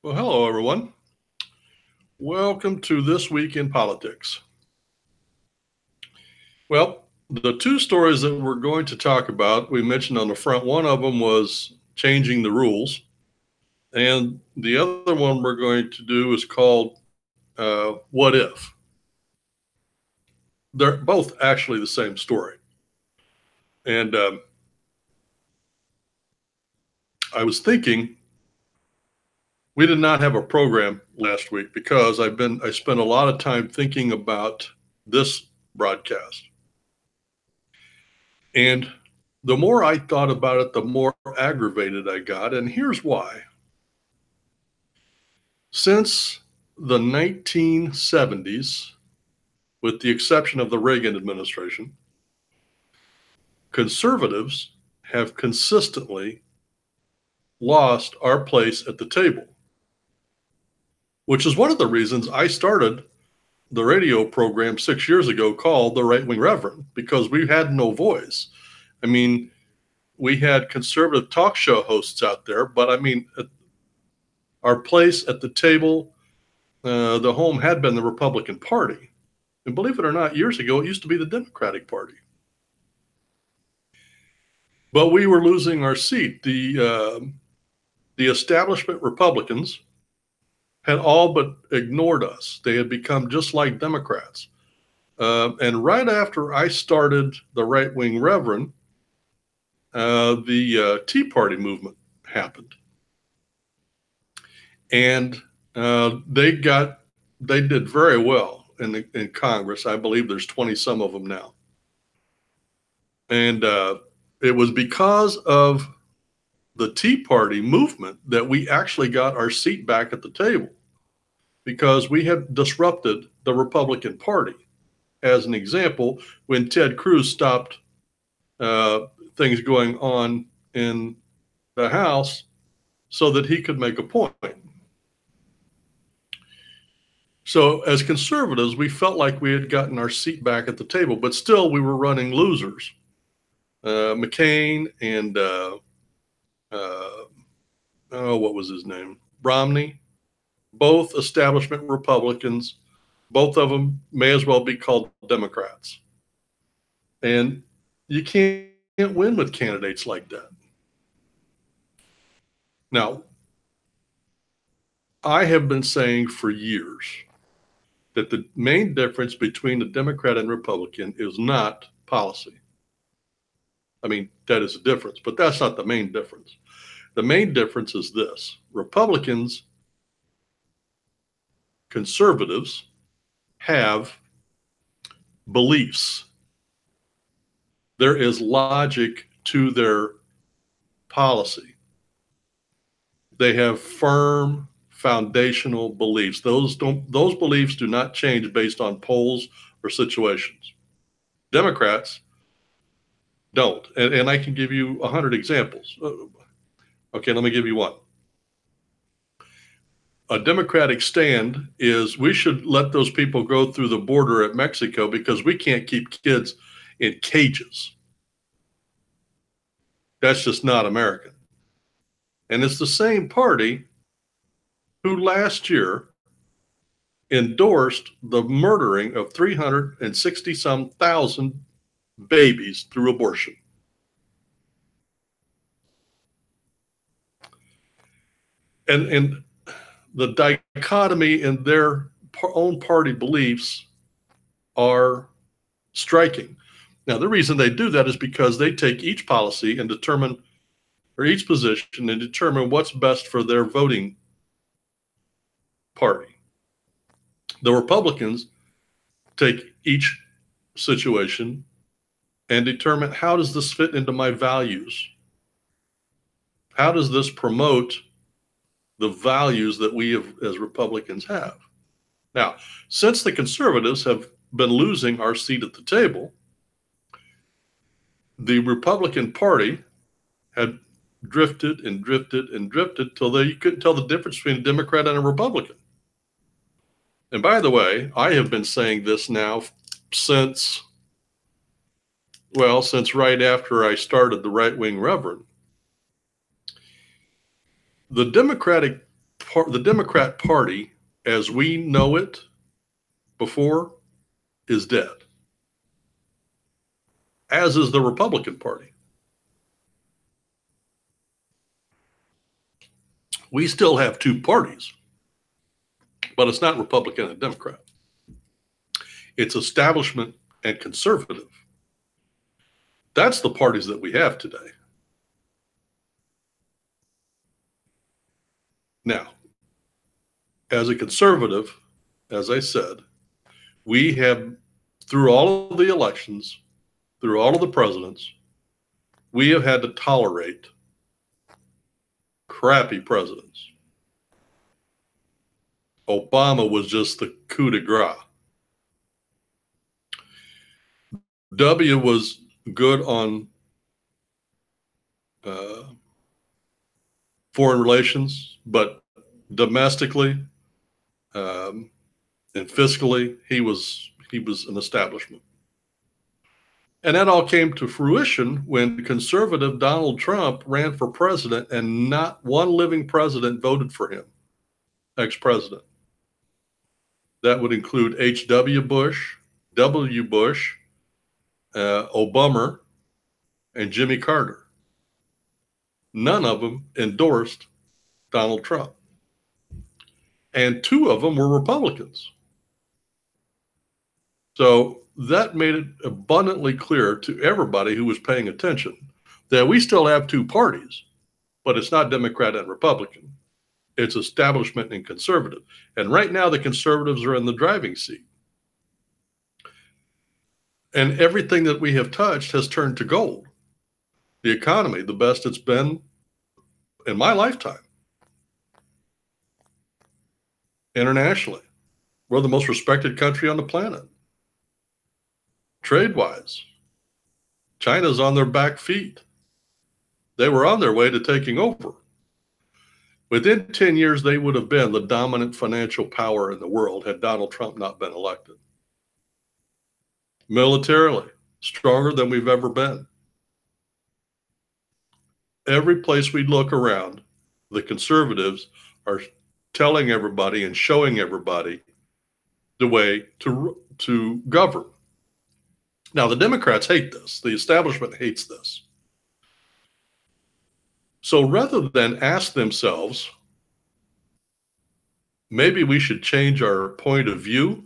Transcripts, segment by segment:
Well, hello, everyone. Welcome to This Week in Politics. Well, the two stories that we're going to talk about, we mentioned on the front, one of them was changing the rules. And the other one we're going to do is called What If? They're both actually the same story. And I was thinking, we did not have a program last week because I spent a lot of time thinking about this broadcast. And the more I thought about it, the more aggravated I got. And here's why. Since the 1970s, with the exception of the Reagan administration, conservatives have consistently lost our place at the table, which is one of the reasons I started the radio program 6 years ago called The Right Wing Reverend, because we had no voice. I mean, we had conservative talk show hosts out there, but I mean, our place at the table, the home had been the Republican Party. And believe it or not, years ago, it used to be the Democratic Party. But we were losing our seat. The establishment Republicans had all but ignored us. They had become just like Democrats. And right after I started the Right Wing Reverend, the Tea Party movement happened. And they did very well in Congress. I believe there's 20 some of them now. And it was because of the Tea Party movement that we actually got our seat back at the table, because we had disrupted the Republican Party. As an example, when Ted Cruz stopped things going on in the House so that he could make a point. So as conservatives, we felt like we had gotten our seat back at the table, but still we were running losers. McCain and what was his name? Romney, both establishment Republicans. Both of them may as well be called Democrats. And you can't win with candidates like that. Now, I have been saying for years that the main difference between the Democrat and Republican is not policy. I mean, that is a difference, but that's not the main difference. The main difference is this: Republicans, conservatives have beliefs. There is logic to their policy. They have firm foundational beliefs. Those beliefs do not change based on polls or situations. Democrats don't. And I can give you 100 examples. Okay, let me give you one. A Democratic stand is we should let those people go through the border at Mexico because we can't keep kids in cages. That's just not American. And it's the same party who last year endorsed the murdering of 360 some thousand babies through abortion. And the dichotomy in their own party beliefs are striking. Now, the reason they do that is because they take each policy and determine, or each position, and determine what's best for their voting party. The Republicans take each situation and determine, how does this fit into my values? How does this promote the values that we as Republicans have? Now, since the conservatives have been losing our seat at the table, the Republican Party had drifted and drifted and drifted till you couldn't tell the difference between a Democrat and a Republican. And by the way, I have been saying this now since right after I started the Right Wing Reverend. The Democratic the Democrat Party, as we know it before, is dead, as is the Republican Party. We still have two parties, but it's not Republican and Democrat. It's establishment and conservative. That's the parties that we have today. Now, as a conservative, as I said, we have, through all of the elections, through all of the presidents, we have had to tolerate crappy presidents. Obama was just the coup de grace. W was good on foreign relations, but domestically and fiscally, he was an establishment. And that all came to fruition when conservative Donald Trump ran for president, and not one living president voted for him, ex-president. That would include H.W. Bush, W. Bush, Obama, and Jimmy Carter. None of them endorsed Donald Trump. And two of them were Republicans. So that made it abundantly clear to everybody who was paying attention that we still have two parties, but it's not Democrat and Republican. It's establishment and conservative. And right now, the conservatives are in the driving seat. And everything that we have touched has turned to gold. The economy, the best it's been in my lifetime. Internationally, we're the most respected country on the planet. Trade-wise, China's on their back feet. They were on their way to taking over. Within 10 years, they would have been the dominant financial power in the world had Donald Trump not been elected. Militarily, stronger than we've ever been. Every place we look around, the conservatives are telling everybody and showing everybody the way to govern. Now, the Democrats hate this. The establishment hates this. So rather than ask themselves, maybe we should change our point of view,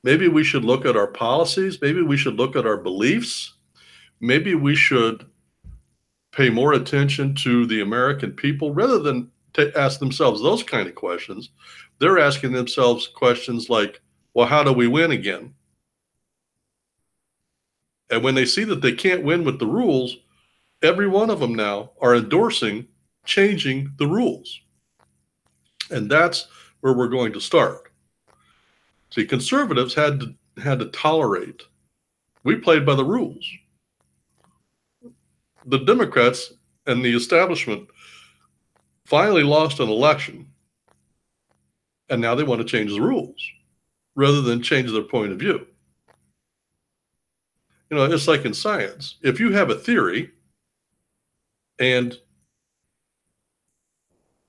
maybe we should look at our policies, maybe we should look at our beliefs, maybe we should pay more attention to the American people, rather than to ask themselves those kind of questions, they're asking themselves questions like, well, how do we win again? And when they see that they can't win with the rules, every one of them now are endorsing changing the rules. And that's where we're going to start. See, conservatives had to tolerate. We played by the rules. The Democrats and the establishment finally lost an election, and now they want to change the rules rather than change their point of view. You know, it's like in science. If you have a theory and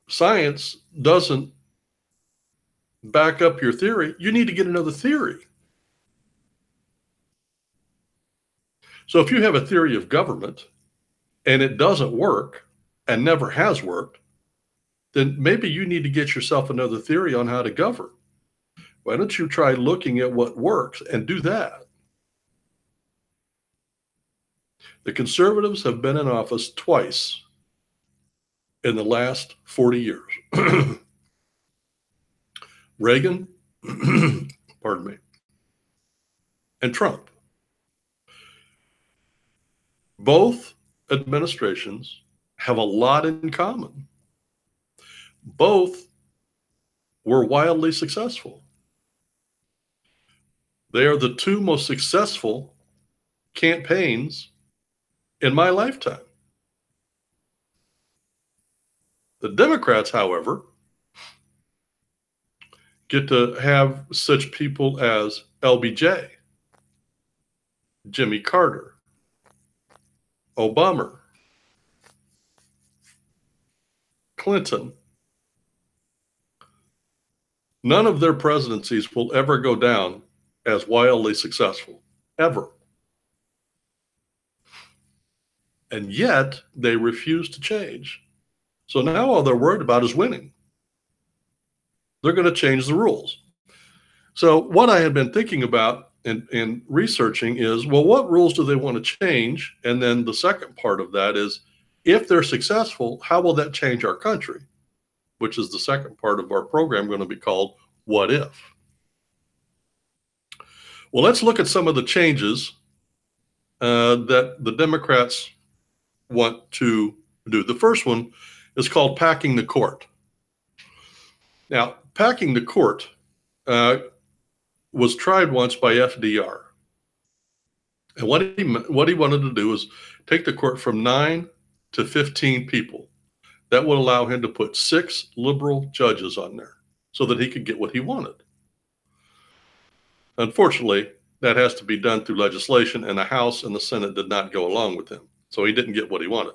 science doesn't back up your theory, you need to get another theory. So if you have a theory of government and it doesn't work and never has worked, then maybe you need to get yourself another theory on how to govern. Why don't you try looking at what works and do that? The conservatives have been in office twice in the last 40 years. Reagan, pardon me, and Trump. Both administrations have a lot in common. Both were wildly successful. They are the two most successful campaigns in my lifetime. The Democrats, however, get to have such people as LBJ, Jimmy Carter, Obama, Clinton, None of their presidencies will ever go down as wildly successful, ever. And yet they refuse to change. So now all they're worried about is winning. They're going to change the rules. So what I had been thinking about and researching is, well, what rules do they want to change? And then the second part of that is, if they're successful, how will that change our country? Which is the second part of our program, going to be called What If? Well, let's look at some of the changes that the Democrats want to do. The first one is called packing the court. Now, packing the court was tried once by FDR. And what he wanted to do was take the court from 9 to 15 people. That would allow him to put 6 liberal judges on there so that he could get what he wanted. Unfortunately, that has to be done through legislation, and the House and the Senate did not go along with him. So he didn't get what he wanted.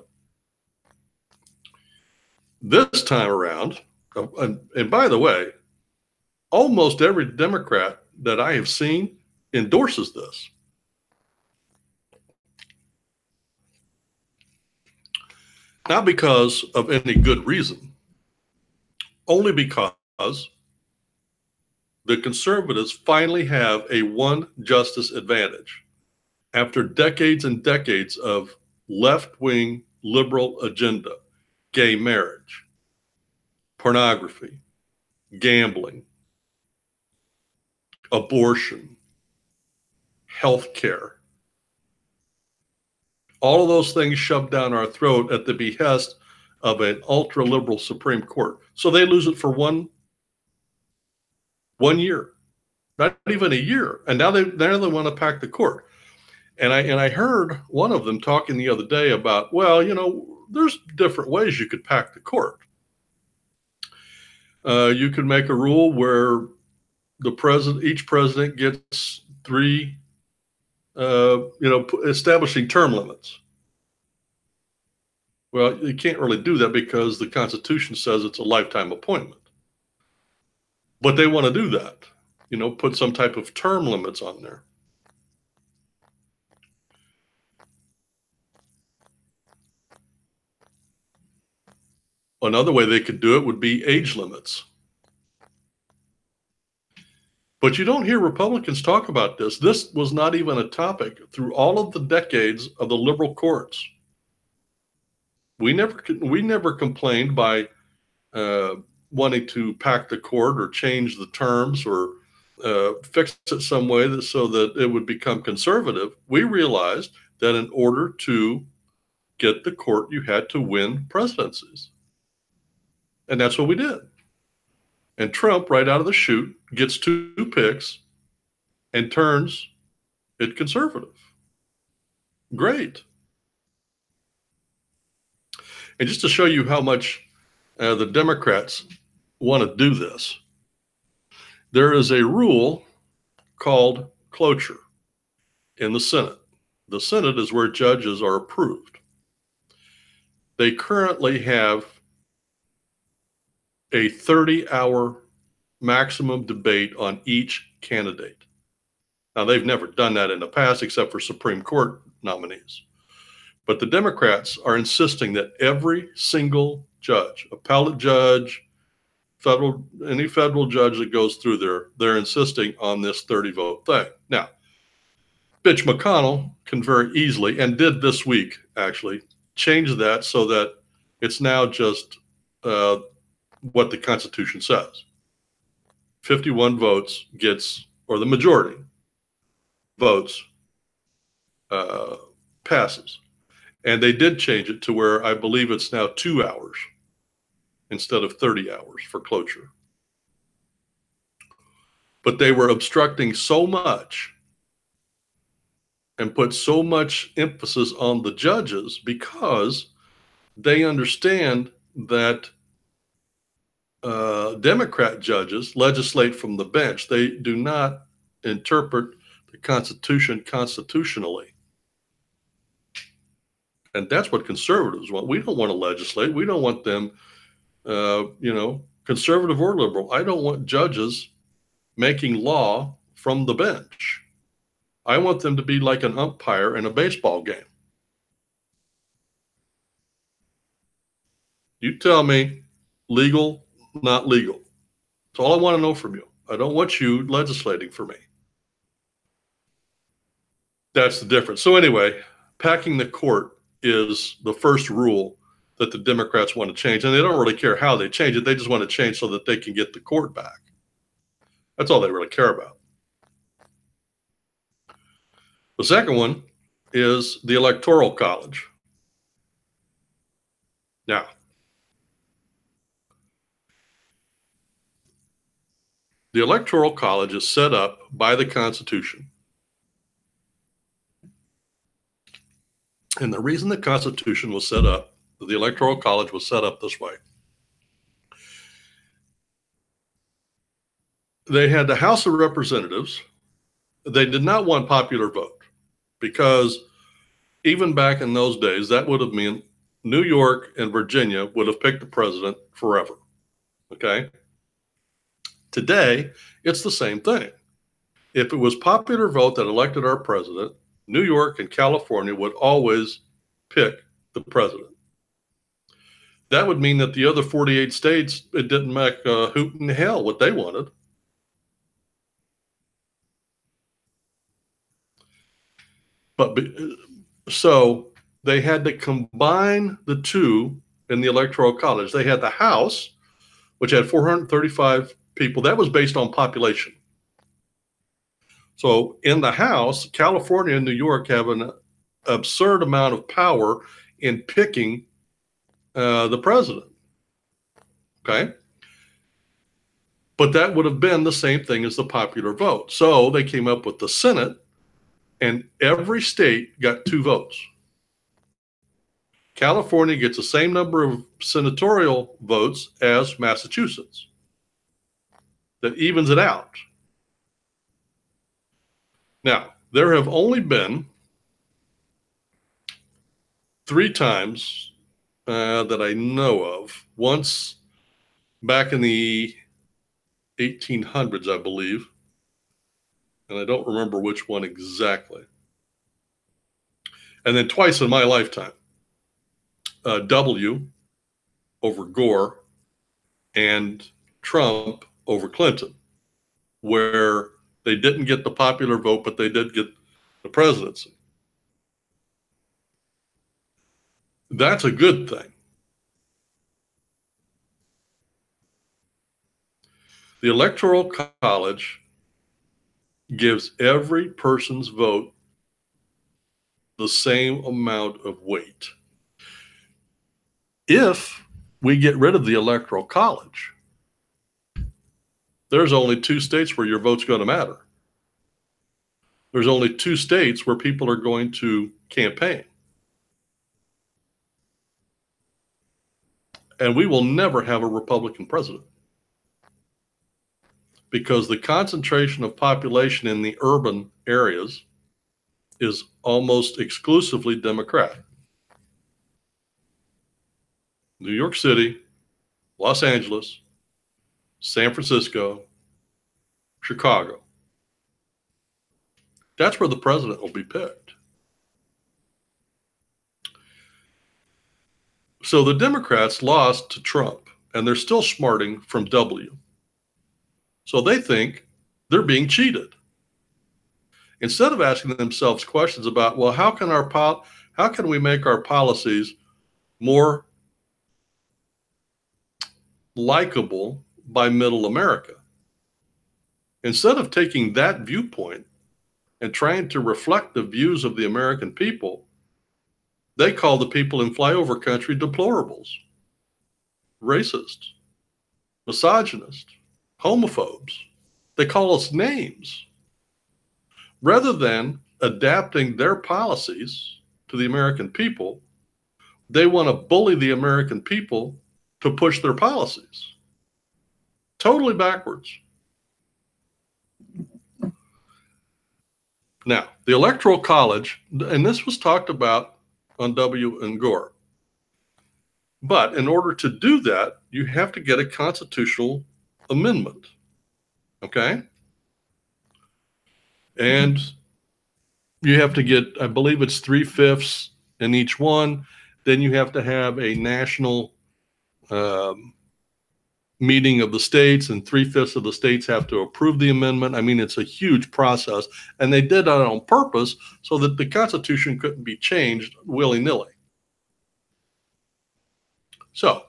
This time around, and by the way, almost every Democrat that I have seen endorses this. Not because of any good reason, only because the conservatives finally have a one justice advantage after decades and decades of left-wing liberal agenda, gay marriage, pornography, gambling, abortion, health care. All of those things shoved down our throat at the behest of an ultra-liberal Supreme Court. So they lose it for one year, not even a year. And now they want to pack the court. And I heard one of them talking the other day about, well, you know, there's different ways you could pack the court. You could make a rule where each president gets 3, establishing term limits. Well, you can't really do that because the Constitution says it's a lifetime appointment. But they want to do that, put some type of term limits on there. Another way they could do it would be age limits. But you don't hear Republicans talk about this. This was not even a topic through all of the decades of the liberal courts. We never complained by wanting to pack the court or change the terms or fix it some way so that it would become conservative. We realized that in order to get the court, you had to win presidencies. And that's what we did. And Trump, right out of the chute, gets 2 picks and turns it conservative. Great. And just to show you how much the Democrats want to do this, there is a rule called cloture in the Senate. The Senate is where judges are approved. They currently have a 30-hour maximum debate on each candidate. Now, they've never done that in the past except for Supreme Court nominees. But the Democrats are insisting that every single judge, appellate judge, any federal judge that goes through there, they're insisting on this 30-vote thing. Now, Mitch McConnell can very easily, and did this week actually, change that so that it's now just what the Constitution says. 51 votes gets, or the majority votes, passes. And they did change it to where I believe it's now 2 hours instead of 30 hours for cloture. But they were obstructing so much and put so much emphasis on the judges because they understand that Democrat judges legislate from the bench. They do not interpret the Constitution constitutionally. And that's what conservatives want. We don't want to legislate. We don't want them, conservative or liberal, I don't want judges making law from the bench. I want them to be like an umpire in a baseball game. You tell me legal, not legal. That's all I want to know from you. I don't want you legislating for me. That's the difference. So anyway, packing the court is the first rule that the Democrats want to change. And they don't really care how they change it. They just want to change so that they can get the court back. That's all they really care about. The second one is the Electoral College. Now, the Electoral College is set up by the Constitution. And the reason the Constitution was set up, the Electoral College was set up this way. They had the House of Representatives. They did not want popular vote because even back in those days, that would have meant New York and Virginia would have picked the president forever. Okay? Today, it's the same thing. If it was popular vote that elected our president, New York and California would always pick the president. That would mean that the other 48 states, it didn't make a hoot in hell what they wanted. So they had to combine the two in the Electoral College. They had the House, which had 435 people. That was based on population. So in the House, California and New York have an absurd amount of power in picking the president. Okay? But that would have been the same thing as the popular vote. So they came up with the Senate, and every state got 2 votes. California gets the same number of senatorial votes as Massachusetts. That evens it out. Now, there have only been 3 times that I know of. Once back in the 1800s, I believe, and I don't remember which one exactly. And then twice in my lifetime. W over Gore and Trump over Clinton, where they didn't get the popular vote, but they did get the presidency. That's a good thing. The Electoral College gives every person's vote the same amount of weight. If we get rid of the Electoral College, there's only 2 states where your vote's going to matter. There's only 2 states where people are going to campaign. And we will never have a Republican president because the concentration of population in the urban areas is almost exclusively Democrat. New York City, Los Angeles, San Francisco, Chicago. That's where the president will be picked. So the Democrats lost to Trump, and they're still smarting from W. So they think they're being cheated. Instead of asking themselves questions about, well, how can we make our policies more likable by middle America? Instead of taking that viewpoint and trying to reflect the views of the American people, they call the people in flyover country deplorables, racists, misogynists, homophobes. They call us names. Rather than adapting their policies to the American people, they want to bully the American people to push their policies. Totally backwards. Now, the Electoral College, and this was talked about on W and Gore. But in order to do that, you have to get a constitutional amendment. Okay? And you have to get, I believe it's 3/5 in each one. Then you have to have a national meeting of the states, and 3/5 of the states have to approve the amendment. I mean, it's a huge process. And they did that on purpose so that the Constitution couldn't be changed willy-nilly. So,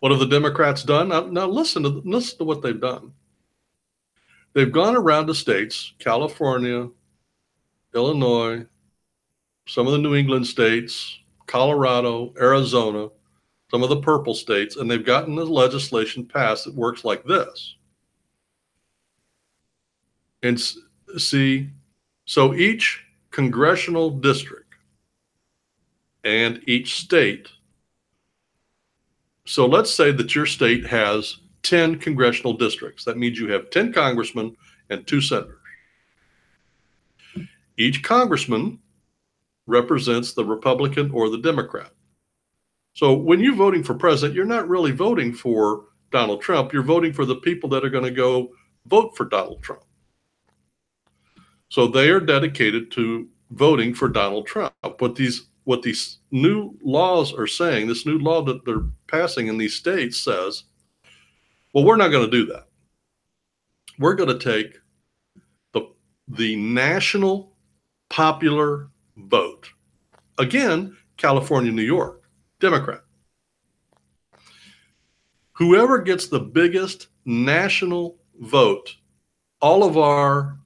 what have the Democrats done? Now listen to what they've done. They've gone around the states, California, Illinois, some of the New England states, Colorado, Arizona, some of the purple states, and they've gotten the legislation passed that works like this. And see, so each congressional district and each state, so let's say that your state has 10 congressional districts. That means you have 10 congressmen and 2 senators. Each congressman represents the Republican or the Democrat. So when you're voting for president, you're not really voting for Donald Trump. You're voting for the people that are going to go vote for Donald Trump. So they are dedicated to voting for Donald Trump. What these new laws are saying, this new law that they're passing in these states says, well, we're not going to do that. We're going to take the national popular vote. Again, California, New York, Democrat. Whoever gets the biggest national vote, it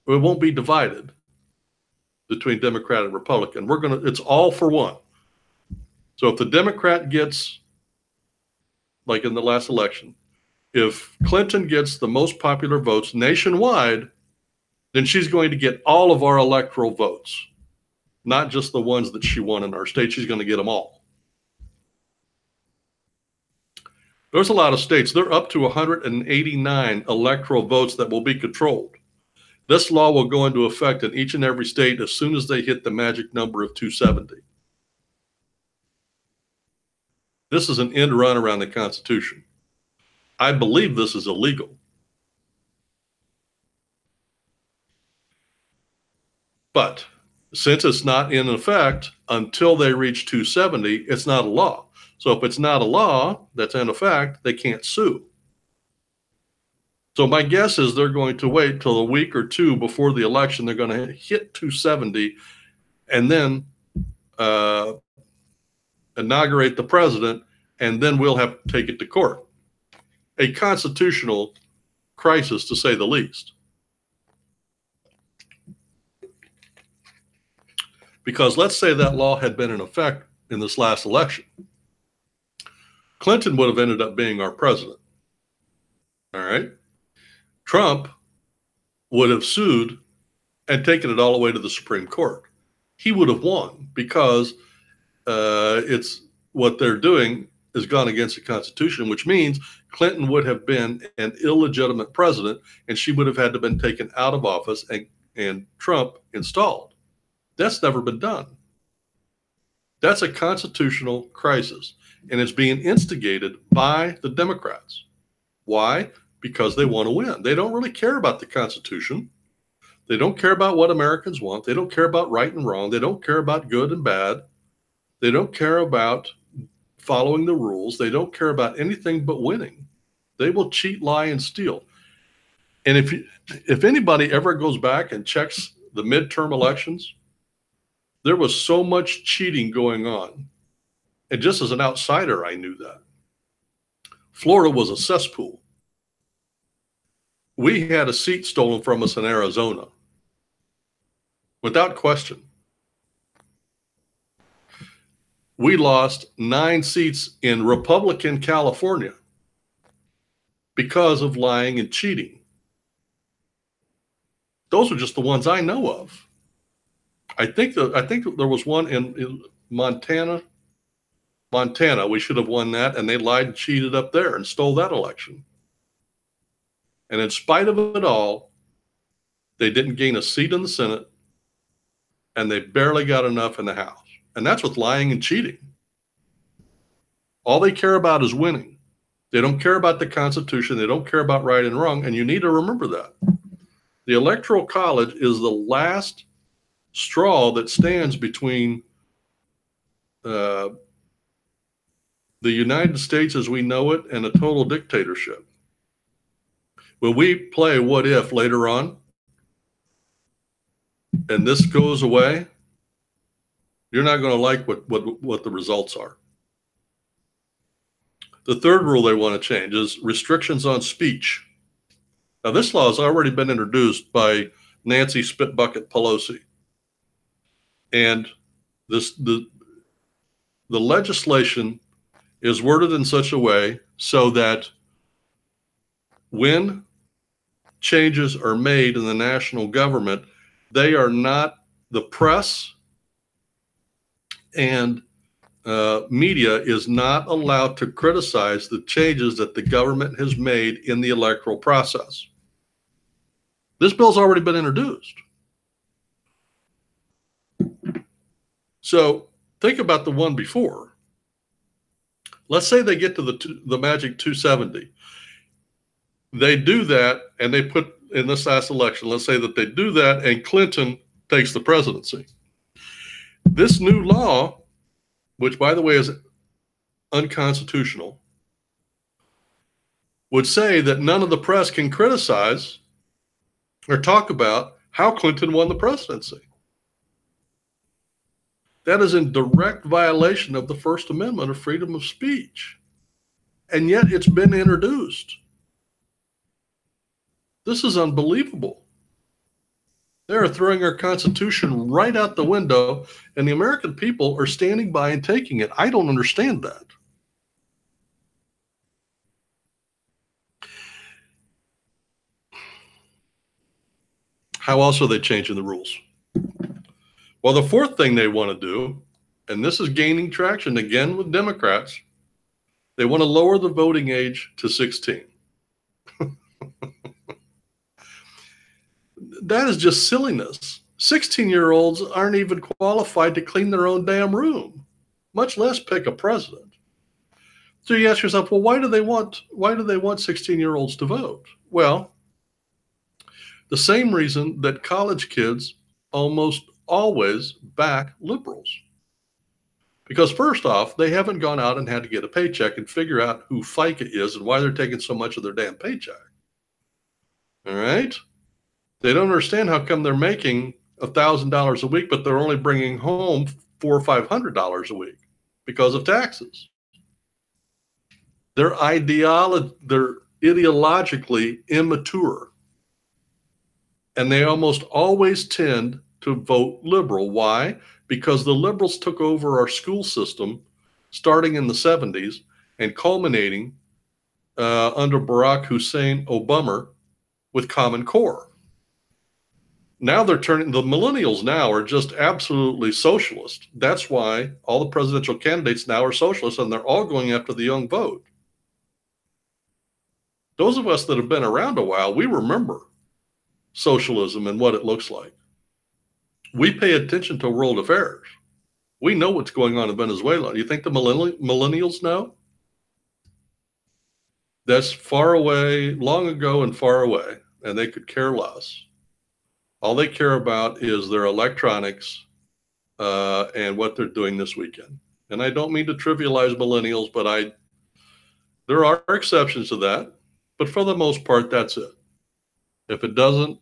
won't be divided between Democrat and Republican. It's all for one. So if the Democrat gets, like in the last election, if Clinton gets the most popular votes nationwide, then she's going to get all of our electoral votes, not just the ones that she won in our state. She's going to get them all. There's a lot of states. They're up to 189 electoral votes that will be controlled. This law will go into effect in each and every state as soon as they hit the magic number of 270. This is an end run around the Constitution. I believe this is illegal. But since it's not in effect until they reach 270, it's not a law. So if it's not a law that's in effect, they can't sue. So my guess is they're going to wait till a week or two before the election. They're going to hit 270 and then inaugurate the president, and then we'll have to take it to court. A constitutional crisis, to say the least. Because let's say that law had been in effect in this last election. Clinton would have ended up being our president. All right. Trump would have sued and taken it all the way to the Supreme Court. He would have won because it's what they're doing has gone against the Constitution, which means Clinton would have been an illegitimate president, and she would have had to have been taken out of office and Trump installed. That's never been done. That's a constitutional crisis, and it's being instigated by the Democrats. Why? Because they want to win. They don't really care about the Constitution. They don't care about what Americans want. They don't care about right and wrong. They don't care about good and bad. They don't care about following the rules. They don't care about anything but winning. They will cheat, lie, and steal. And if anybody ever goes back and checks the midterm elections, there was so much cheating going on. And just as an outsider, I knew that. Florida was a cesspool. We had a seat stolen from us in Arizona, without question. We lost 9 seats in Republican California because of lying and cheating. Those are just the ones I know of. I think there was one in Montana. We should have won that, and they lied and cheated up there and stole that election. And in spite of it all, they didn't gain a seat in the Senate, and they barely got enough in the House. And that's with lying and cheating. All they care about is winning. They don't care about the Constitution. They don't care about right and wrong. And you need to remember that. The Electoral College is the last straw that stands between the United States as we know it and a total dictatorship. When we play what if later on, and this goes away, you're not going to like what the results are. The third rule they want to change is restrictions on speech. Now, this law has already been introduced by Nancy Spitbucket Pelosi. And the legislation is worded in such a way so that when changes are made in the national government, they are not, the press and media is not allowed to criticize the changes that the government has made in the electoral process. This bill's already been introduced. So think about the one before. Let's say they get to the magic 270. They do that, and they put in this last election, let's say that they do that, and Clinton takes the presidency. This new law, which by the way is unconstitutional, would say that none of the press can criticize or talk about how Clinton won the presidency. That is in direct violation of the First Amendment of freedom of speech. And yet it's been introduced. This is unbelievable. They are throwing our Constitution right out the window, and the American people are standing by and taking it. I don't understand that. How else are they changing the rules? Well, the fourth thing they want to do, and this is gaining traction again with Democrats, they want to lower the voting age to 16. That is just silliness. 16-year-olds aren't even qualified to clean their own damn room, much less pick a president. So you ask yourself, well, why do they want 16-year-olds to vote? Well, the same reason that college kids almost always back liberals. Because first off, they haven't gone out and had to get a paycheck and figure out who FICA is and why they're taking so much of their damn paycheck. All right? They don't understand how come they're making $1,000 a week, but they're only bringing home $400 or $500 a week because of taxes. They're ideologically immature. And they almost always tend to vote liberal. Why? Because the liberals took over our school system starting in the 70s and culminating under Barack Hussein Obama with Common Core. Now they're turning, the millennials now are just absolutely socialist. That's why all the presidential candidates now are socialists, and they're all going after the young vote. Those of us that have been around a while, we remember socialism and what it looks like. We pay attention to world affairs. We know what's going on in Venezuela. Do you think the millennials know? That's far away, long ago and far away, and they could care less. All they care about is their electronics and what they're doing this weekend. And I don't mean to trivialize millennials, but there are exceptions to that. But for the most part, that's it. If it doesn't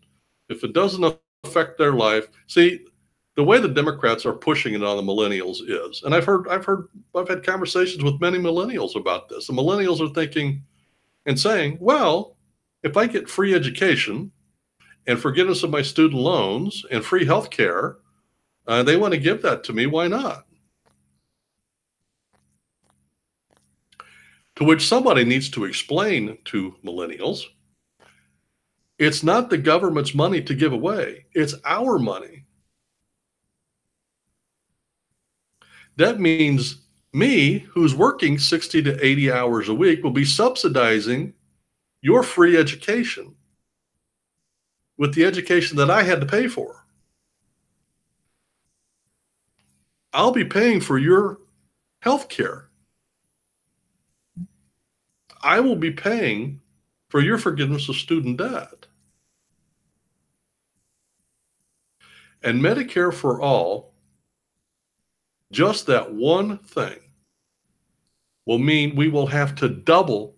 affect their life, see, the way the Democrats are pushing it on the millennials is, and I've had conversations with many millennials about this. The millennials are thinking and saying, well, if I get free education and forgiveness of my student loans and free health care, they want to give that to me. Why not? To which somebody needs to explain to millennials, it's not the government's money to give away. It's our money. That means me, who's working 60 to 80 hours a week, will be subsidizing your free education with the education that I had to pay for. I'll be paying for your health care. I will be paying for your forgiveness of student debt. And Medicare for all, just that one thing, will mean we will have to double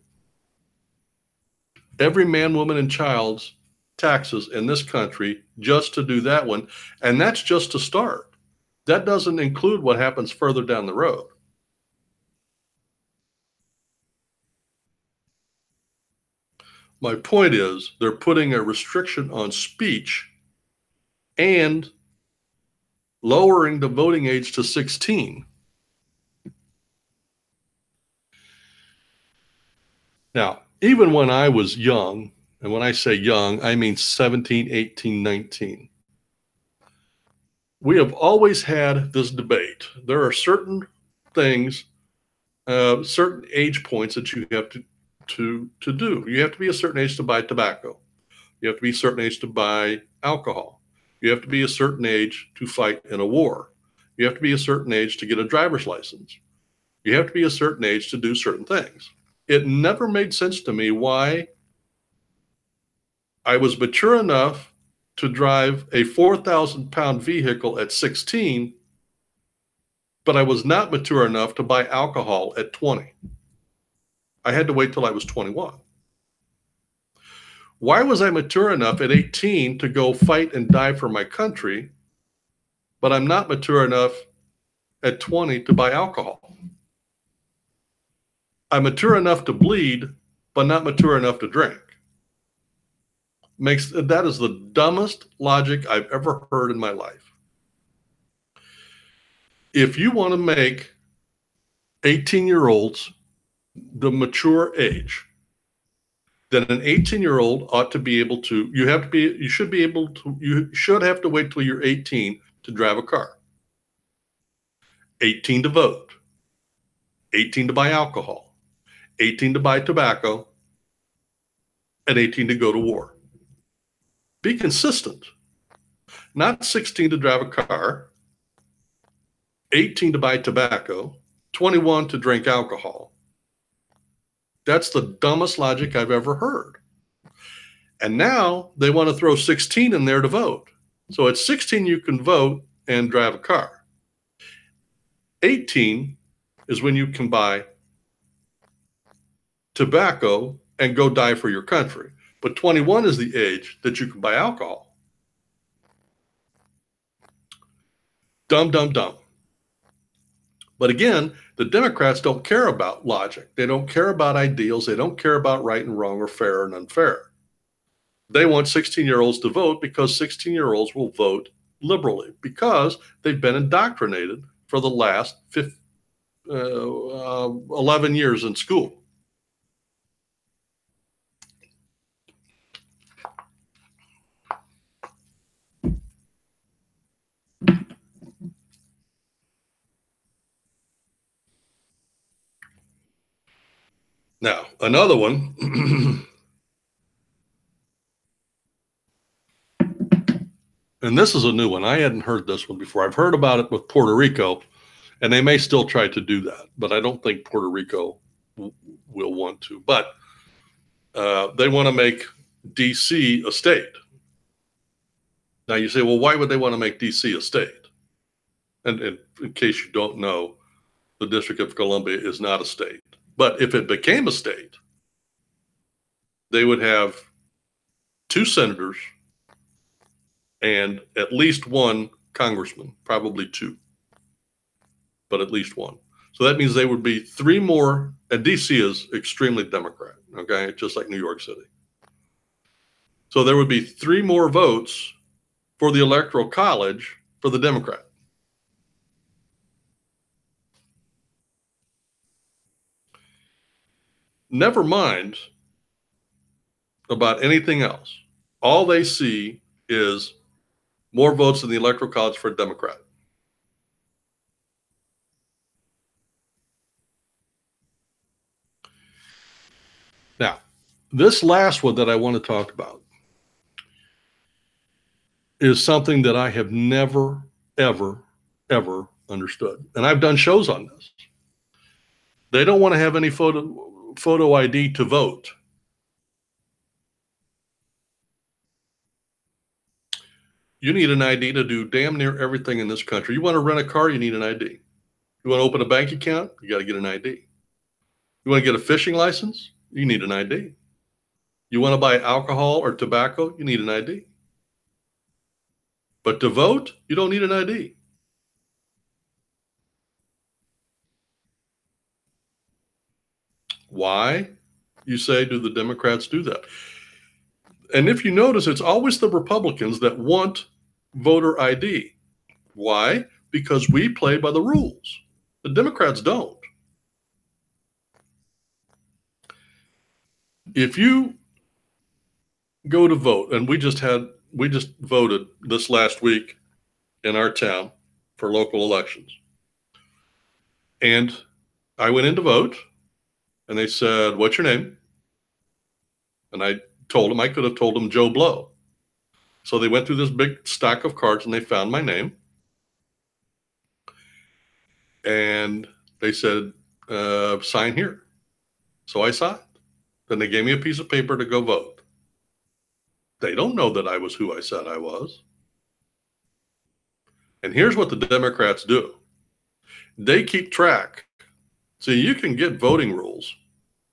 every man, woman, and child's taxes in this country just to do that one. And that's just to start. That doesn't include what happens further down the road. My point is, they're putting a restriction on speech and lowering the voting age to 16. Now, even when I was young, and when I say young, I mean 17, 18, 19, we have always had this debate. There are certain things, certain age points that you have to do. You have to be a certain age to buy tobacco. You have to be a certain age to buy alcohol. You have to be a certain age to fight in a war. You have to be a certain age to get a driver's license. You have to be a certain age to do certain things. It never made sense to me why I was mature enough to drive a 4,000-pound vehicle at 16, but I was not mature enough to buy alcohol at 20. I had to wait till I was 21. Why was I mature enough at 18 to go fight and die for my country, but I'm not mature enough at 20 to buy alcohol? I'm mature enough to bleed, but not mature enough to drink. That is the dumbest logic I've ever heard in my life. If you want to make 18-year-olds the mature age, then an 18-year-old ought to be able to, you should have to wait till you're 18 to drive a car, 18 to vote, 18 to buy alcohol, 18 to buy tobacco, and 18 to go to war. Be consistent. Not 16 to drive a car, 18 to buy tobacco, 21 to drink alcohol. That's the dumbest logic I've ever heard. And now they want to throw 16 in there to vote. So at 16, you can vote and drive a car. 18 is when you can buy tobacco and go die for your country. But 21 is the age that you can buy alcohol. Dumb, dumb, dumb. But again, the Democrats don't care about logic. They don't care about ideals. They don't care about right and wrong or fair and unfair. They want 16-year-olds to vote because 16-year-olds will vote liberally because they've been indoctrinated for the last 11 years in school. Now, another one, and this is a new one. I hadn't heard this one before. I've heard about it with Puerto Rico, and they may still try to do that, but I don't think Puerto Rico will want to. But they want to make D.C. a state. Now you say, well, why would they want to make D.C. a state? And in case you don't know, the District of Columbia is not a state. But if it became a state, they would have 2 senators and at least 1 congressman, probably 2, but at least 1. So that means they would be 3 more, and DC is extremely Democrat, okay, just like New York City. So there would be 3 more votes for the Electoral College for the Democrat. Never mind about anything else. All they see is more votes in the Electoral College for a Democrat. Now, this last one that I want to talk about is something that I have never, ever, ever understood. And I've done shows on this. They don't want to have any photo ID to vote. You need an ID to do damn near everything in this country. You want to rent a car, you need an ID. You want to open a bank account, you got to get an ID. You want to get a fishing license, you need an ID. You want to buy alcohol or tobacco, you need an ID. But to vote, you don't need an ID. Why, you say, do the Democrats do that? And if you notice, it's always the Republicans that want voter ID. Why? Because we play by the rules. The Democrats don't. If you go to vote, and we just voted this last week in our town for local elections. And I went in to vote, and they said, "What's your name?" And I told them, I could have told them Joe Blow. So they went through this big stack of cards and they found my name. And they said, sign here. So I signed. Then they gave me a piece of paper to go vote. They don't know that I was who I said I was. And here's what the Democrats do. They keep track. See, you can get voting rules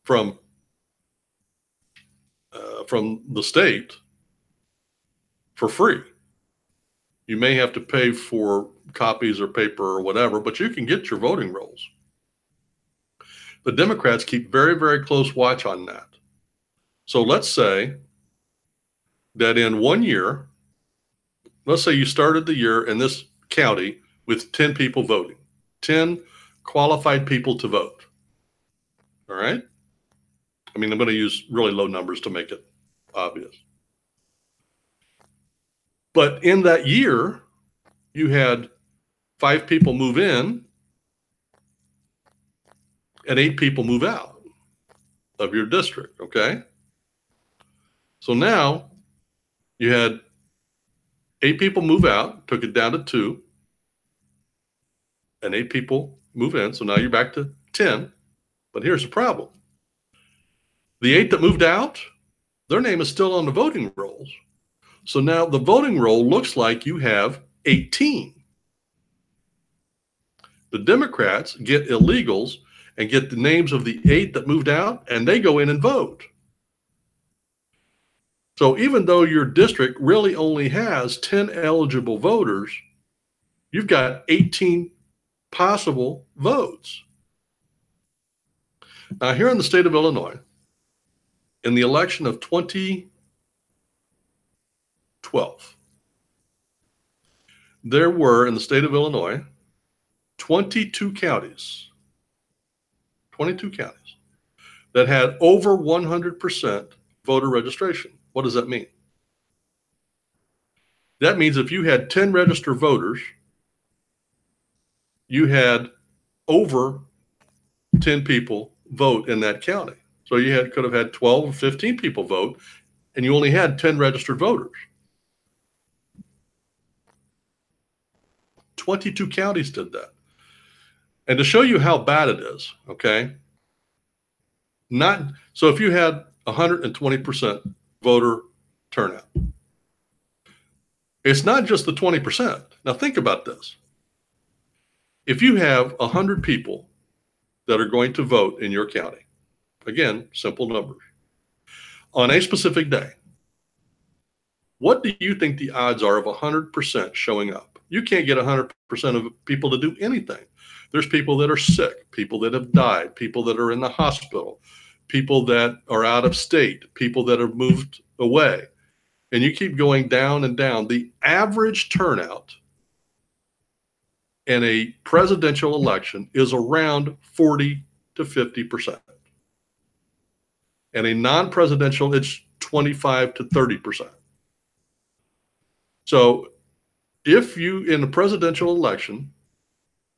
from the state for free. You may have to pay for copies or paper or whatever, but you can get your voting rolls. The Democrats keep very, very close watch on that. So let's say that in 1 year, let's say you started the year in this county with 10 people voting, 10 qualified people to vote. All right? I mean, I'm going to use really low numbers to make it obvious. But in that year, you had 5 people move in and 8 people move out of your district, okay? So now you had 8 people move out, took it down to 2, and 8 people move in. So now you're back to 10. But here's the problem. The 8 that moved out, their name is still on the voting rolls. So now the voting roll looks like you have 18. The Democrats get illegals and get the names of the 8 that moved out, and they go in and vote. So even though your district really only has 10 eligible voters, you've got 18 possible votes. Now, here in the state of Illinois, in the election of 2012, there were, in the state of Illinois, 22 counties that had over 100% voter registration. What does that mean? That means if you had 10 registered voters, you had over 10 people vote in that county. So you could have had 12 or 15 people vote, and you only had 10 registered voters. 22 counties did that. And to show you how bad it is, okay? So if you had 120% voter turnout, it's not just the 20%. Now think about this. If you have 100 people that are going to vote in your county, again, simple numbers, on a specific day, what do you think the odds are of 100% showing up? You can't get 100% of people to do anything. There's people that are sick, people that have died, people that are in the hospital, people that are out of state, people that have moved away. And you keep going down and down. The average turnout in a presidential election is around 40 to 50%. And a non-presidential, it's 25 to 30%. So if you, in a presidential election,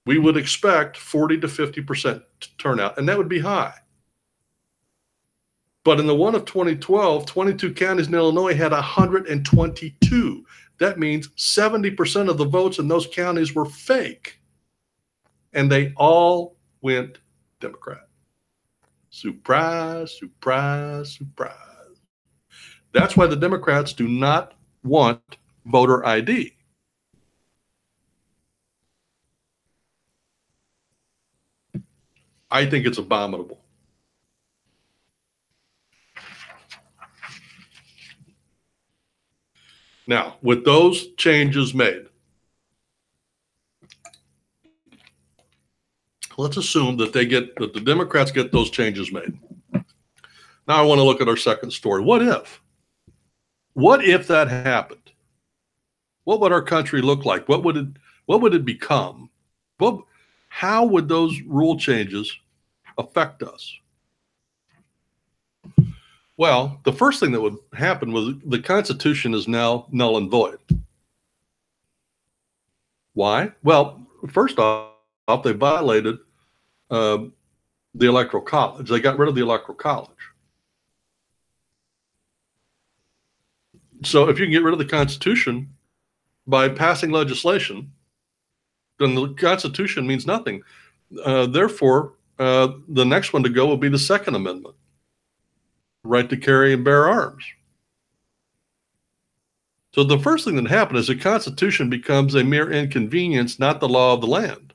we would expect 40 to 50% turnout, and that would be high. But in the one of 2012, 22 counties in Illinois had 122. That means 70% of the votes in those counties were fake, and they all went Democrat. Surprise, surprise, surprise. That's why the Democrats do not want voter ID. I think it's abominable. Now, with those changes made, let's assume that that the Democrats get those changes made. Now I want to look at our second story. What if? What if that happened? What would our country look like? What would it become? How would those rule changes affect us? Well, the first thing that would happen was the Constitution is now null and void. Why? Well, first off, they violated the Electoral College. They got rid of the Electoral College. So if you can get rid of the Constitution by passing legislation, then the Constitution means nothing. Therefore, the next one to go will be the Second Amendment, right to carry and bear arms. So the first thing that happened is the Constitution becomes a mere inconvenience, not the law of the land.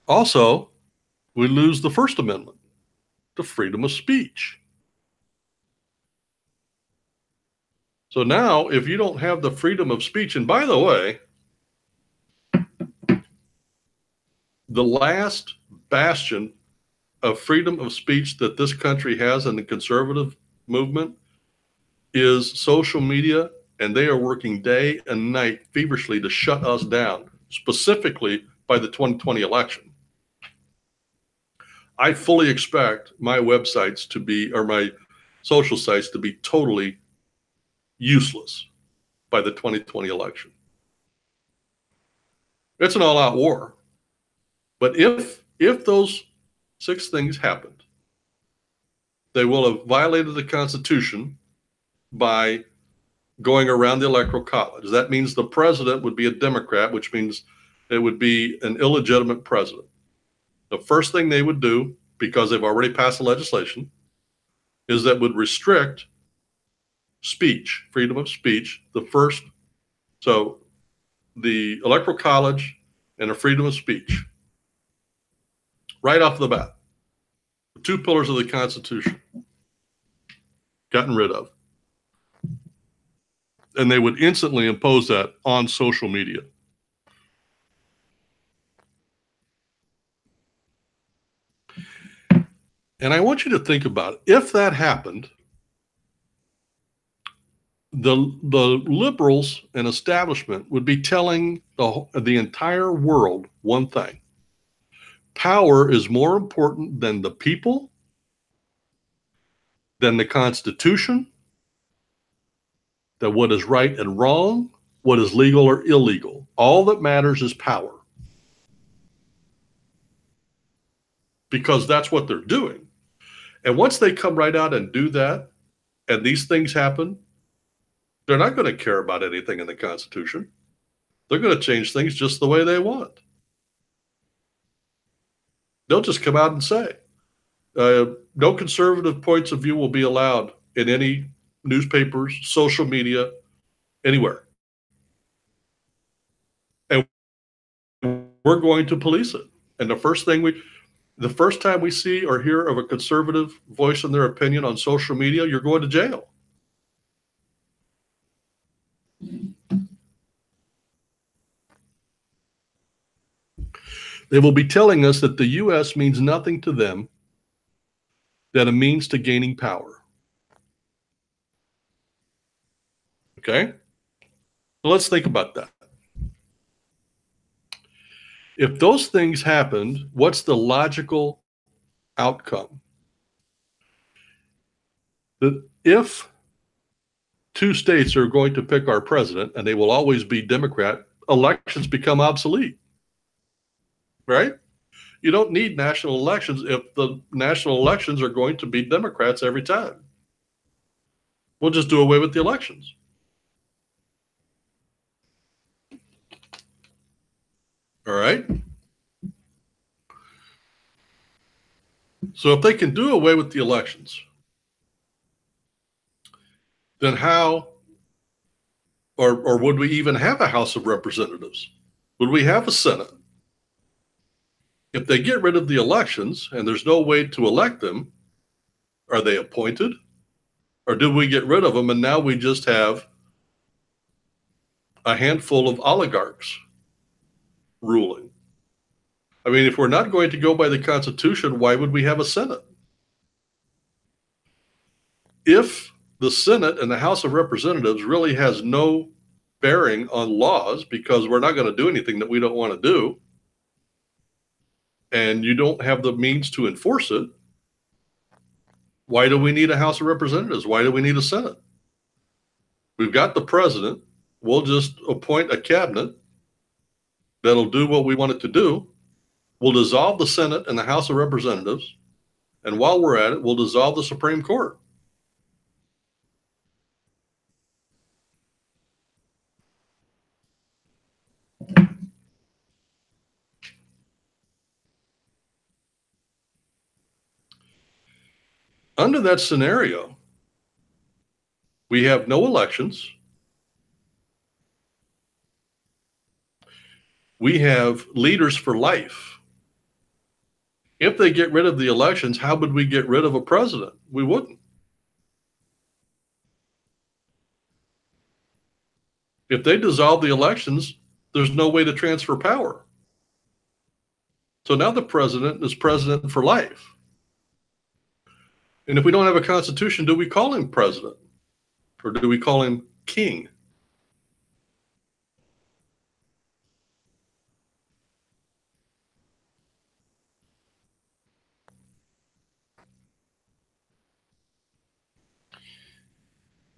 Also, we lose the First Amendment, the freedom of speech. So now, if you don't have the freedom of speech, and by the way, the last bastion of freedom of speech that this country has in the conservative movement is social media, and they are working day and night feverishly to shut us down, specifically by the 2020 election. I fully expect my websites to be, or my social sites to be totally useless by the 2020 election. It's an all-out war. But if those 6 things happened, they will have violated the Constitution by going around the Electoral College. That means the president would be a Democrat, which means it would be an illegitimate president. The first thing they would do, because they've already passed the legislation, is that would restrict speech, freedom of speech, so the Electoral College and the freedom of speech, right off the bat. The 2 pillars of the Constitution gotten rid of. And they would instantly impose that on social media. And I want you to think about it. If that happened, the liberals and establishment would be telling the entire world one thing: power is more important than the people, than the Constitution, than what is right and wrong, what is legal or illegal. All that matters is power. Because that's what they're doing. And once they come right out and do that, and these things happen, they're not going to care about anything in the Constitution. They're going to change things just the way they want. They'll just come out and say, no conservative points of view will be allowed in any newspapers, social media, anywhere. And we're going to police it. And the first time we see or hear of a conservative voicing their opinion on social media, you're going to jail. They will be telling us that the U.S. means nothing to them, than a means to gaining power. Okay? So let's think about that. If those things happened, what's the logical outcome? That if 2 states are going to pick our president, and they will always be Democrat, elections become obsolete. Right? You don't need national elections if the national elections are going to be Democrats every time. We'll just do away with the elections. All right? So if they can do away with the elections, then how, or would we even have a House of Representatives? Would we have a Senate? If they get rid of the elections and there's no way to elect them, are they appointed? Or do we get rid of them and now we just have a handful of oligarchs ruling? I mean, if we're not going to go by the Constitution, why would we have a Senate? If the Senate and the House of Representatives really has no bearing on laws because we're not going to do anything that we don't want to do, and you don't have the means to enforce it, why do we need a House of Representatives? Why do we need a Senate? We've got the president. We'll just appoint a cabinet that'll do what we want it to do. We'll dissolve the Senate and the House of Representatives. And while we're at it, we'll dissolve the Supreme Court. Under that scenario, we have no elections. We have leaders for life. If they get rid of the elections, how would we get rid of a president? We wouldn't. If they dissolve the elections, there's no way to transfer power. So now the president is president for life. And if we don't have a constitution, do we call him president? Or do we call him king?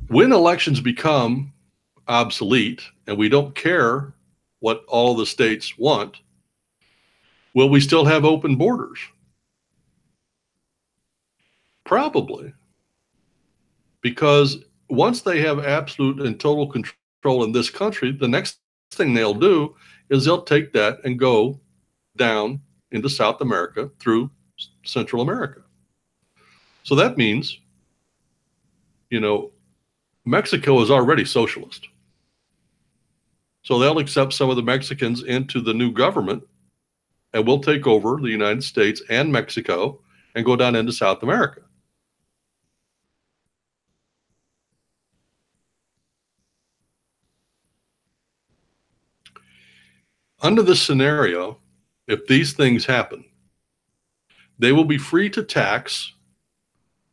When elections become obsolete and we don't care what all the states want, will we still have open borders? Probably. Because once they have absolute and total control in this country, the next thing they'll do is they'll take that and go down into South America through Central America. So that means, Mexico is already socialist. So they'll accept some of the Mexicans into the new government, and we'll take over the United States and Mexico and go down into South America. Under this scenario, if these things happen, they will be free to tax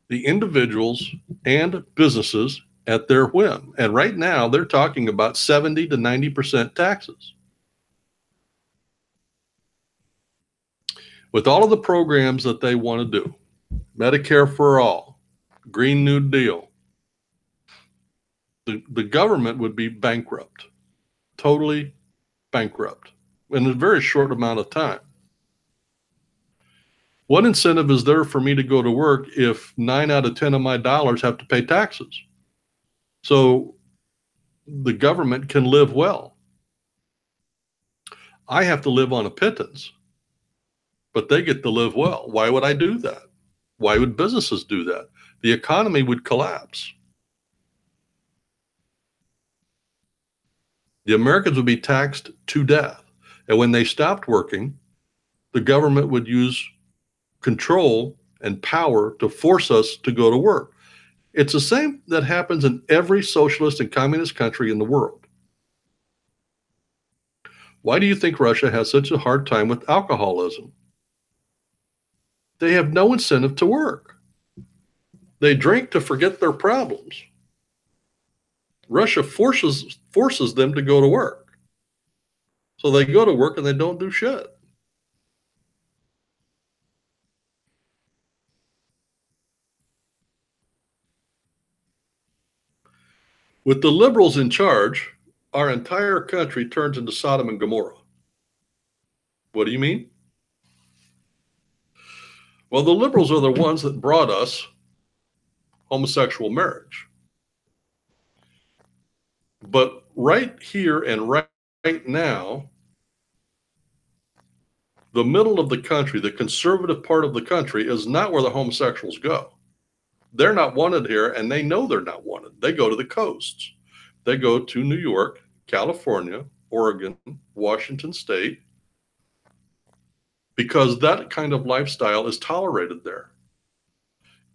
the individuals and businesses at their whim. And right now, they're talking about 70 to 90% taxes. With all of the programs that they want to do, Medicare for all, Green New Deal, the government would be bankrupt, totally bankrupt in a very short amount of time. What incentive is there for me to go to work if 9 out of 10 of my dollars have to pay taxes? So the government can live well. I have to live on a pittance, but they get to live well. Why would I do that? Why would businesses do that? The economy would collapse. The Americans would be taxed to death. And when they stopped working, the government would use control and power to force us to go to work. It's the same that happens in every socialist and communist country in the world. Why do you think Russia has such a hard time with alcoholism? They have no incentive to work. They drink to forget their problems. Russia forces them to go to work. So they go to work and they don't do shit. With the liberals in charge, our entire country turns into Sodom and Gomorrah. What do you mean? Well, the liberals are the ones that brought us homosexual marriage. But right here and right now, The middle of the country, the conservative part of the country, is not where the homosexuals go. They're not wanted here, and they know they're not wanted. They go to the coasts. They go to New York, California, Oregon, Washington State, because that kind of lifestyle is tolerated there.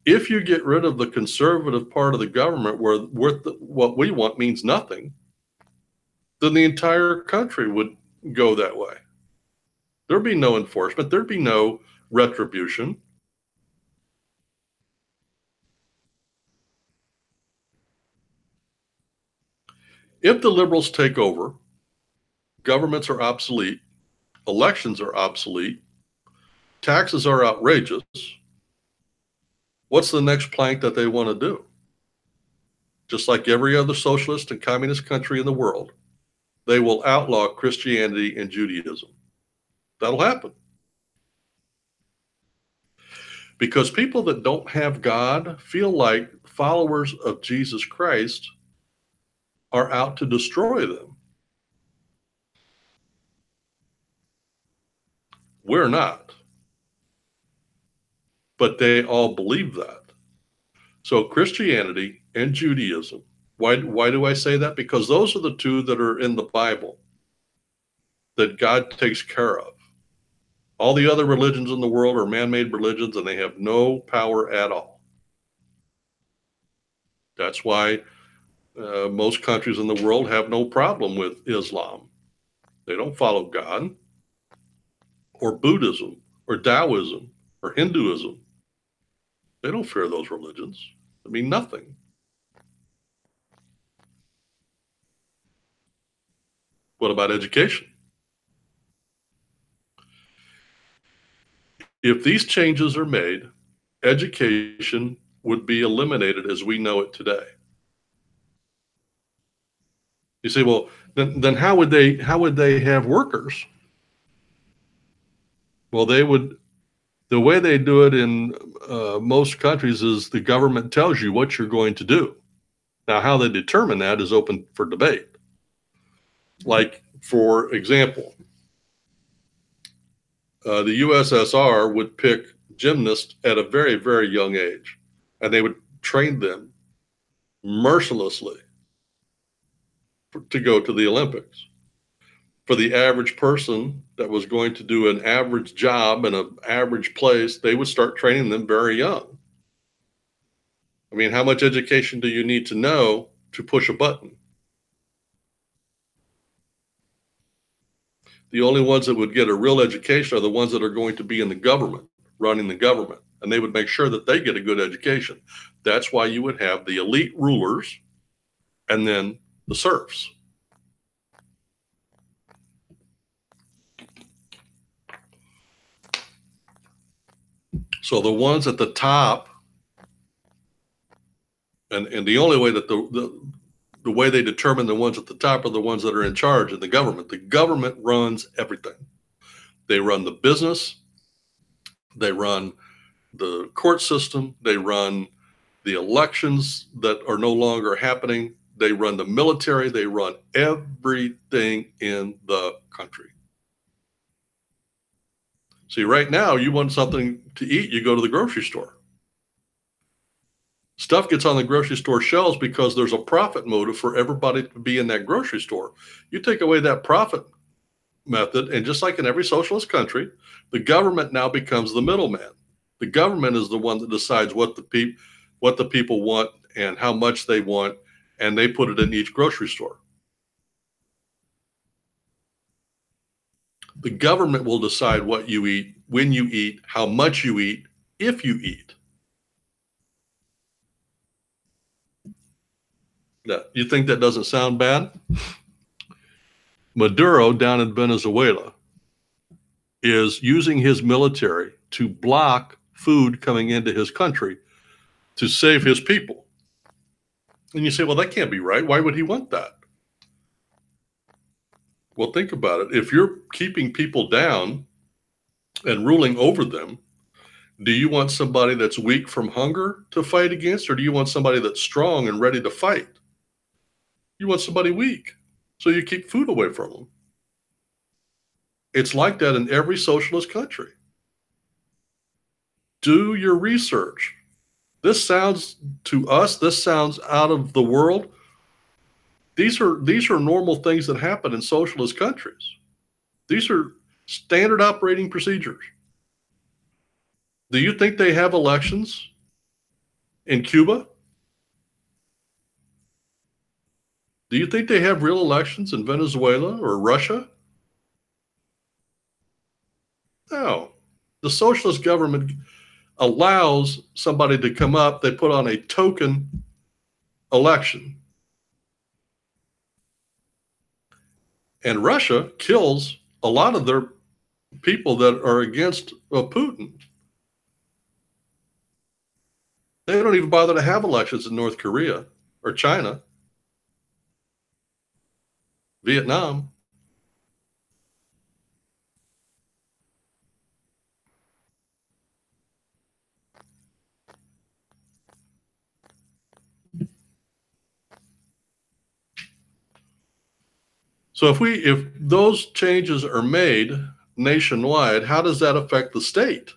If you get rid of the conservative part of the government where what we want means nothing, then the entire country would go that way. There'd be no enforcement. There'd be no retribution. If the liberals take over, governments are obsolete, elections are obsolete, taxes are outrageous, what's the next plank that they want to do? Just like every other socialist and communist country in the world, they will outlaw Christianity and Judaism. That'll happen. Because people that don't have God feel like followers of Jesus Christ are out to destroy them. We're not. But they all believe that. So Christianity and Judaism, why do I say that? Because those are the two that are in the Bible that God takes care of. All the other religions in the world are man-made religions, and they have no power at all. That's why most countries in the world have no problem with Islam. They don't follow God, or Buddhism, or Taoism, or Hinduism. They don't fear those religions. They mean nothing. What about education? If these changes are made, education would be eliminated as we know it today. You say, well, then how would they have workers? Well, they would. The way they do it in most countries is the government tells you what you're going to do. Now, how they determine that is open for debate. Like, for example, the USSR would pick gymnasts at a very, very young age, and they would train them mercilessly to go to the Olympics. For the average person that was going to do an average job in an average place, they would start training them very young. I mean, how much education do you need to know to push a button? The only ones that would get a real education are the ones that are going to be in the government, running the government, and they would make sure that they get a good education. That's why you would have the elite rulers and then the serfs. So the ones at the top, and the only way that the way they determine the ones at the top are the ones that are in charge in the government. The government runs everything. They run the business, they run the court system, they run the elections that are no longer happening, they run the military, they run everything in the country. See, right now, you want something to eat, you go to the grocery store. Stuff gets on the grocery store shelves because there's a profit motive for everybody to be in that grocery store. You take away that profit method, and just like in every socialist country, the government now becomes the middleman. The government is the one that decides what the people want and how much they want, and they put it in each grocery store. The government will decide what you eat, when you eat, how much you eat, if you eat. Now, you think that doesn't sound bad? Maduro down in Venezuela is using his military to block food coming into his country to save his people. And you say, well, that can't be right. Why would he want that? Well, think about it. If you're keeping people down and ruling over them, do you want somebody that's weak from hunger to fight against, or do you want somebody that's strong and ready to fight? You want somebody weak, so you keep food away from them. It's like that in every socialist country. Do your research. This sounds to us, this sounds out of the world. These are normal things that happen in socialist countries. These are standard operating procedures. Do you think they have elections in Cuba? Do you think they have real elections in Venezuela or Russia? No. The socialist government allows somebody to come up, they put on a token election. And Russia kills a lot of their people that are against Putin. They don't even bother to have elections in North Korea or China, Vietnam. So if those changes are made nationwide, how does that affect the state?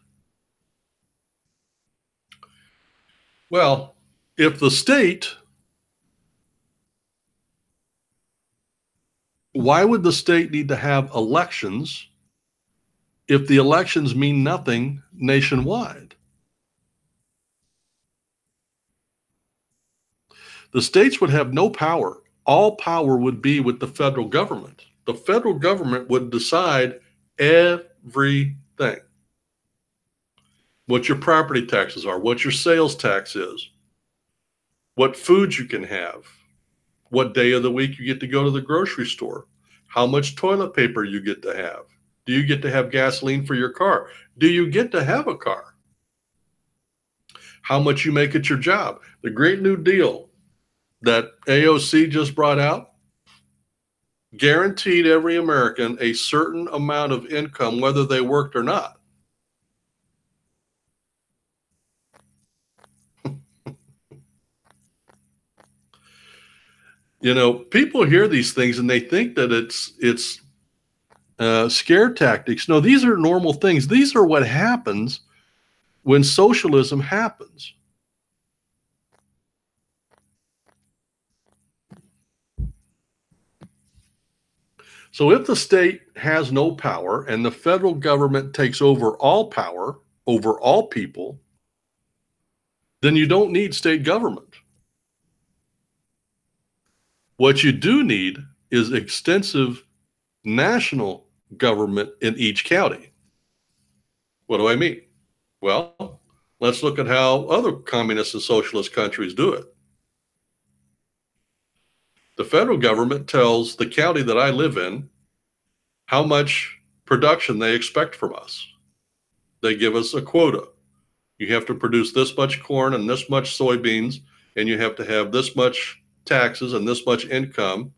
Well, if the state, why would the state need to have elections if the elections mean nothing nationwide? The states would have no power. All power would be with the federal government. The federal government would decide everything. What your property taxes are, what your sales tax is, what foods you can have, what day of the week you get to go to the grocery store, how much toilet paper you get to have. Do you get to have gasoline for your car? Do you get to have a car? How much you make at your job? The Great New Deal that AOC just brought out guaranteed every American a certain amount of income, whether they worked or not. You know, people hear these things and they think that it's scare tactics. No, these are normal things. These are what happens when socialism happens. So if the state has no power and the federal government takes over all power over all people, then you don't need state government. What you do need is extensive national government in each county. What do I mean? Well, let's look at how other communist and socialist countries do it. The federal government tells the county that I live in how much production they expect from us. They give us a quota. You have to produce this much corn and this much soybeans, and you have to have this much taxes and this much income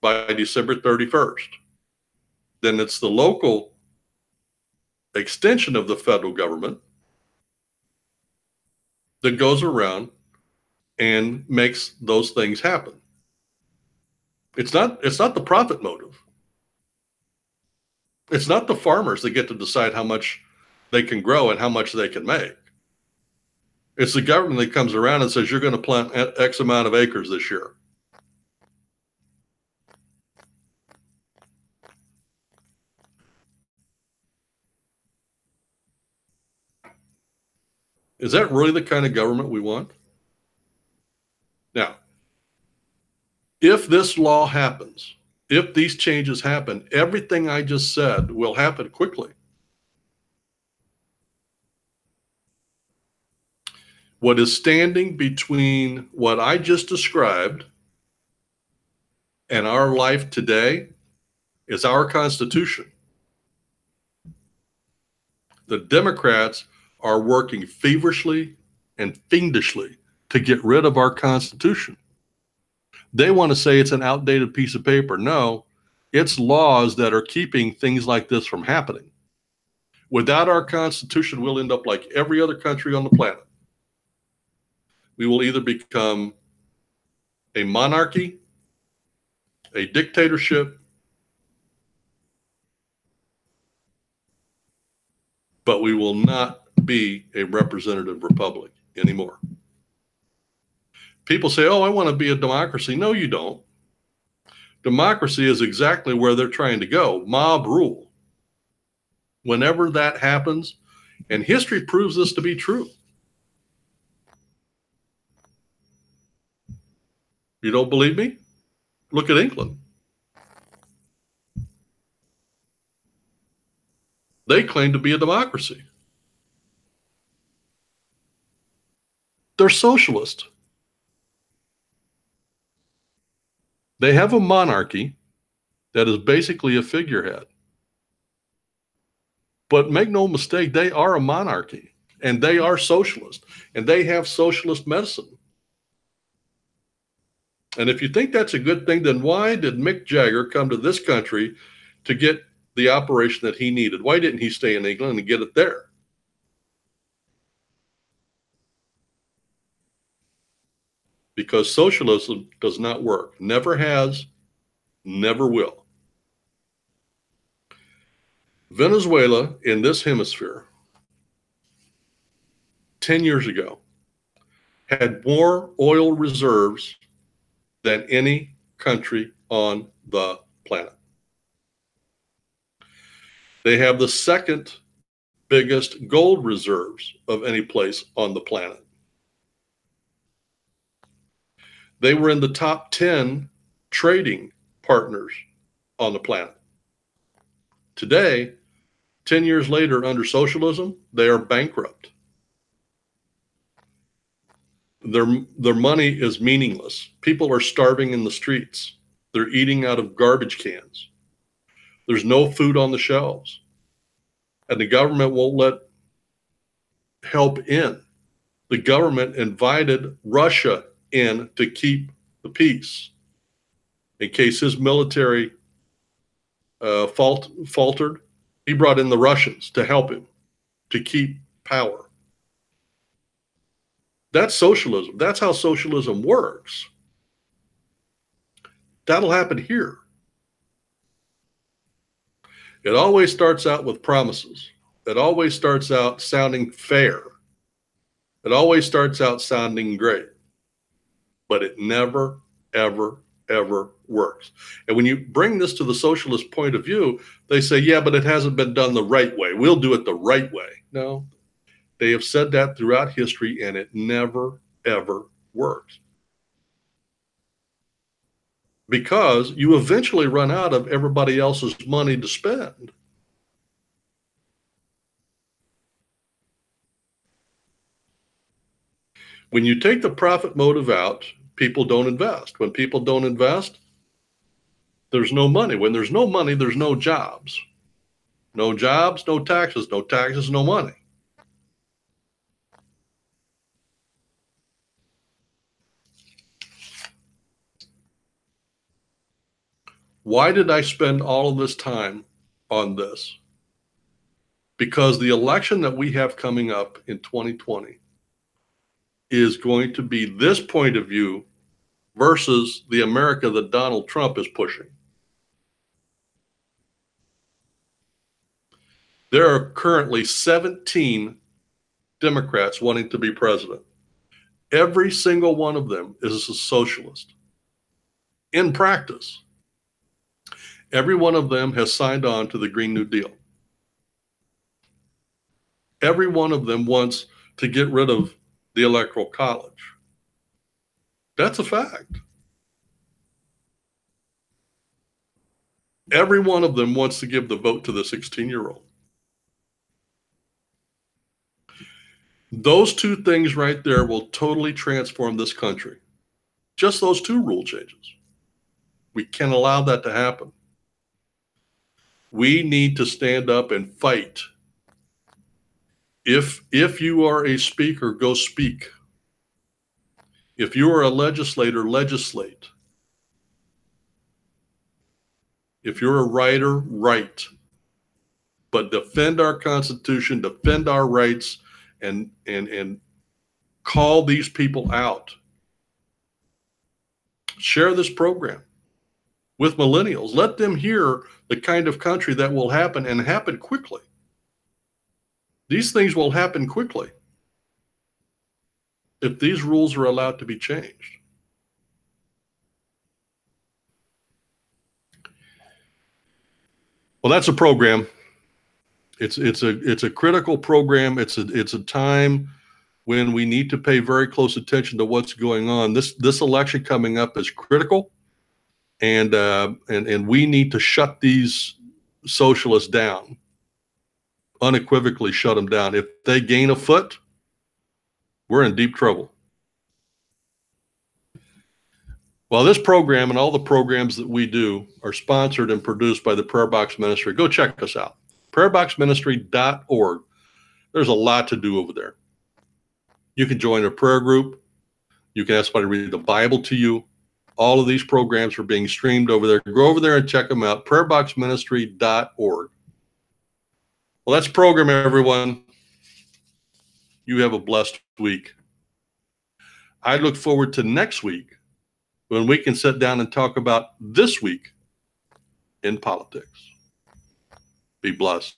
by December 31st. Then it's the local extension of the federal government that goes around and makes those things happen. It's not the profit motive. It's not the farmers that get to decide how much they can grow and how much they can make. It's the government that comes around and says, you're going to plant X amount of acres this year. Is that really the kind of government we want? Now, if this law happens, if these changes happen, everything I just said will happen quickly. What is standing between what I just described and our life today is our Constitution. The Democrats are working feverishly and fiendishly to get rid of our Constitution. They want to say it's an outdated piece of paper. No, it's laws that are keeping things like this from happening. Without our Constitution, we'll end up like every other country on the planet. We will either become a monarchy, a dictatorship, but we will not be a representative republic anymore. People say, oh, I want to be a democracy. No, you don't. Democracy is exactly where they're trying to go, mob rule. Whenever that happens, and history proves this to be true. You don't believe me? Look at England. They claim to be a democracy. They're socialist. They have a monarchy that is basically a figurehead. But make no mistake, they are a monarchy, and they are socialist, and they have socialist medicine. And if you think that's a good thing, then why did Mick Jagger come to this country to get the operation that he needed? Why didn't he stay in England and get it there? Because socialism does not work. Never has, never will. Venezuela in this hemisphere 10 years ago had more oil reserves than any country on the planet. They have the second biggest gold reserves of any place on the planet. They were in the top 10 trading partners on the planet. Today, 10 years later, under socialism, they are bankrupt. Their money is meaningless. People are starving in the streets. They're eating out of garbage cans. There's no food on the shelves. And the government won't let help in. The government invited Russia in to keep the peace in case his military faltered. He brought in the Russians to help him to keep power. That's socialism. That's how socialism works. That'll happen here. It always starts out with promises. It always starts out sounding fair. It always starts out sounding great. But it never, ever, ever works. And when you bring this to the socialist point of view, they say, yeah, but it hasn't been done the right way. We'll do it the right way. No, they have said that throughout history, and it never, ever works. Because you eventually run out of everybody else's money to spend. When you take the profit motive out, people don't invest. When people don't invest, there's no money. When there's no money, there's no jobs. No jobs, no taxes. No taxes, no money. Why did I spend all of this time on this? Because the election that we have coming up in 2020 is going to be this point of view versus the America that Donald Trump is pushing. There are currently 17 Democrats wanting to be president. Every single one of them is a socialist. In practice, every one of them has signed on to the Green New Deal. Every one of them wants to get rid of the Electoral College. That's a fact. Every one of them wants to give the vote to the 16-year-old. Those two things right there will totally transform this country. Just those two rule changes. We can't allow that to happen. We need to stand up and fight. If you are a speaker, go speak. If you are a legislator, legislate. If you're a writer, write. But defend our Constitution, defend our rights, and call these people out. Share this program with millennials. Let them hear the kind of country that will happen, and happen quickly. These things will happen quickly if these rules are allowed to be changed. Well, that's a program. It's a critical program. It's a time when we need to pay very close attention to what's going on. This election coming up is critical, and we need to shut these socialists down, unequivocally shut them down. If they gain a foot, we're in deep trouble. Well, this program and all the programs that we do are sponsored and produced by the Prayer Box Ministry. Go check us out, prayerboxministry.org. There's a lot to do over there. You can join a prayer group. You can ask somebody to read the Bible to you. All of these programs are being streamed over there. Go over there and check them out, prayerboxministry.org. Well, that's the program, everyone. You have a blessed week. I look forward to next week when we can sit down and talk about this week in politics. Be blessed.